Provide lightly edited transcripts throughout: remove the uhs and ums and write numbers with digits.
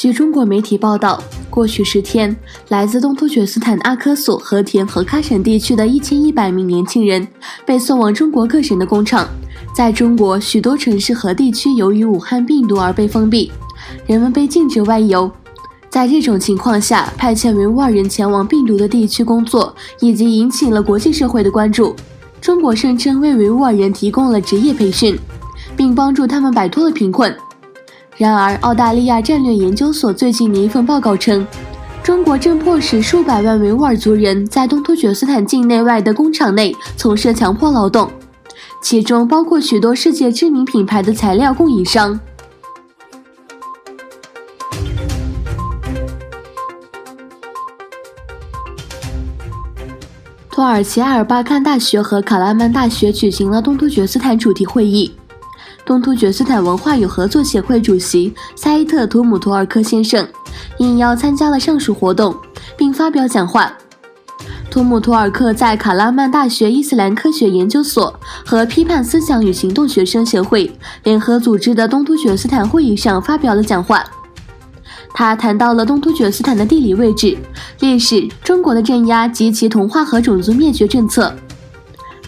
据中国媒体报道，过去10天，来自东突厥斯坦阿克苏、和田和喀什地区的1100名年轻人被送往中国各省的工厂。在中国许多城市和地区，由于武汉病毒而被封闭，人们被禁止外游。在这种情况下，派遣维吾尔人前往病毒的地区工作，已经引起了国际社会的关注。中国声称为维吾尔人提供了职业培训，并帮助他们摆脱了贫困。然而，澳大利亚战略研究所最近的一份报告称，中国正迫使数百万维吾尔族人在东突厥斯坦境内外的工厂内从事强迫劳动，其中包括许多世界知名品牌的材料供应商。土耳其埃尔巴看大学和卡拉曼大学举行了东突厥斯坦主题会议。东突厥斯坦文化与合作协会主席萨伊特·图姆图尔克先生应邀参加了上述活动，并发表讲话。图姆图尔克在卡拉曼大学伊斯兰科学研究所和批判思想与行动学生协会联合组织的东突厥斯坦会议上发表了讲话。他谈到了东突厥斯坦的地理位置、历史、中国的镇压及其同化和种族灭绝政策。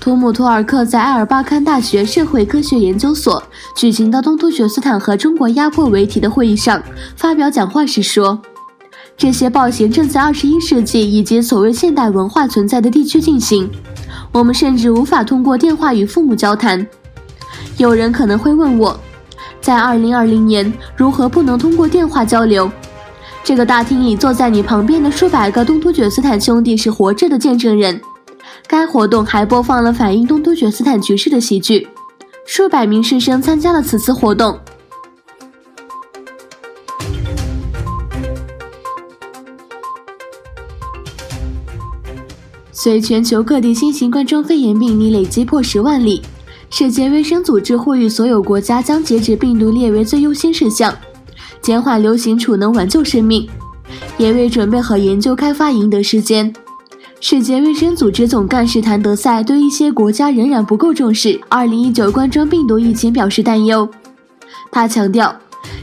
图姆图尔克在埃尔巴看大学社会科学研究所举行的东突厥斯坦和中国压迫为题的会议上发表讲话时说，这些暴行正在21世纪以及所谓现代文化存在的地区进行，我们甚至无法通过电话与父母交谈。有人可能会问我，在2020年如何不能通过电话交流？这个大厅里坐在你旁边的数百个东突厥斯坦兄弟是活着的见证人。该活动还播放了反映东突厥斯坦局势的喜剧，数百名师生参加了此次活动。随全球各地新型冠状肺炎病例累计破10万例，世界卫生组织呼吁所有国家将截止病毒列为最优先事项，减缓流行储能挽救生命，也为准备和研究开发赢得时间。世界卫生组织总干事谭德赛对一些国家仍然不够重视2019冠状病毒疫情表示担忧。他强调，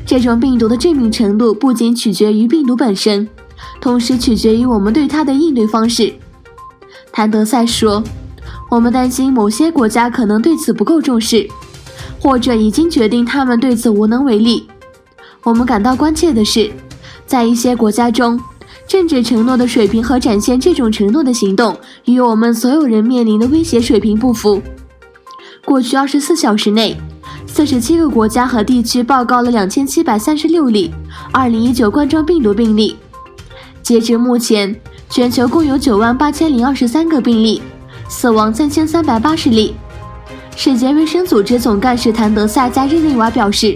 这种病毒的致命程度不仅取决于病毒本身，同时取决于我们对它的应对方式。谭德赛说，我们担心某些国家可能对此不够重视，或者已经决定他们对此无能为力。我们感到关切的是，在一些国家中，政治承诺的水平和展现这种承诺的行动与我们所有人面临的威胁水平不符。过去24小时内，47个国家和地区报告了2736例2019冠状病毒病例。截至目前，全球共有98023个病例，死亡3380例。世界卫生组织总干事谭德赛在日内瓦表示，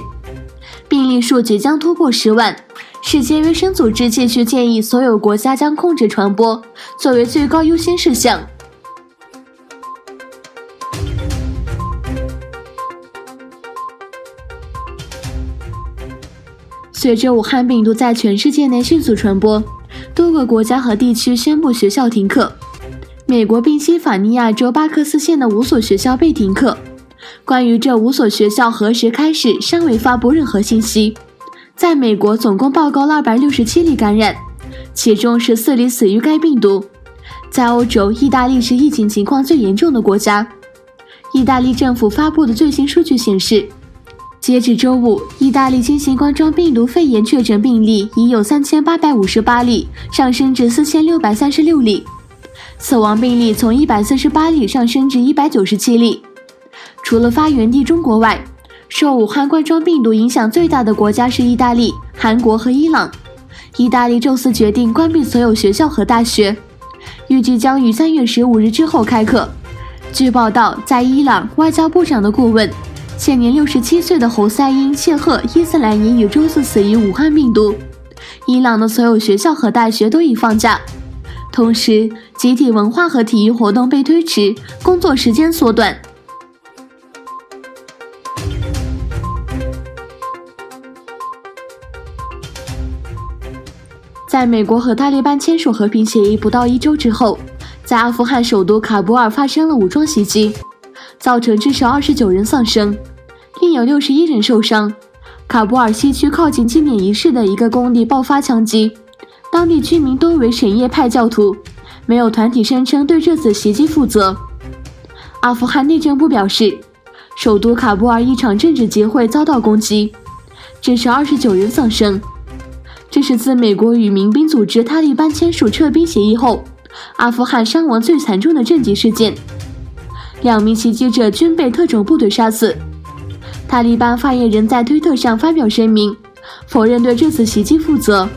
病例数即将突破10万。世界卫生组织继续建议所有国家将控制传播作为最高优先事项。随着武汉病毒在全世界内迅速传播，多个国家和地区宣布学校停课。美国宾夕法尼亚州巴克斯县的5所学校被停课，关于这5所学校何时开始尚未发布任何信息。在美国总共报告了267例感染，其中14例死于该病毒。在欧洲，意大利是疫情情况最严重的国家。意大利政府发布的最新数据显示，截至周五，意大利新型冠状病毒肺炎确诊病例已有3858例，上升至4636例，死亡病例从148例上升至197例。除了发源地中国外，受武汉冠状病毒影响最大的国家是意大利、韩国和伊朗。意大利周四决定关闭所有学校和大学，预计将于3月15日之后开课。据报道，在伊朗，外交部长的顾问、现年67岁的侯赛因·谢赫·伊斯兰也于周四死于武汉病毒。伊朗的所有学校和大学都已放假，同时集体文化和体育活动被推迟，工作时间缩短。在美国和塔利班签署和平协议不到1周之后，在阿富汗首都喀布尔发生了武装袭击，造成至少29人丧生，另有61人受伤。喀布尔西区靠近纪念仪式的一个工地爆发枪击，当地居民多为什叶派教徒，没有团体声称对这次袭击负责。阿富汗内政部表示，首都喀布尔一场政治集会遭到攻击，至少29人丧生。这是自美国与民兵组织塔利班签署撤兵协议后，阿富汗伤亡最惨重的政绩事件。2名袭击者均被特种部队杀死。塔利班发言人在推特上发表声明，否认对这次袭击负责。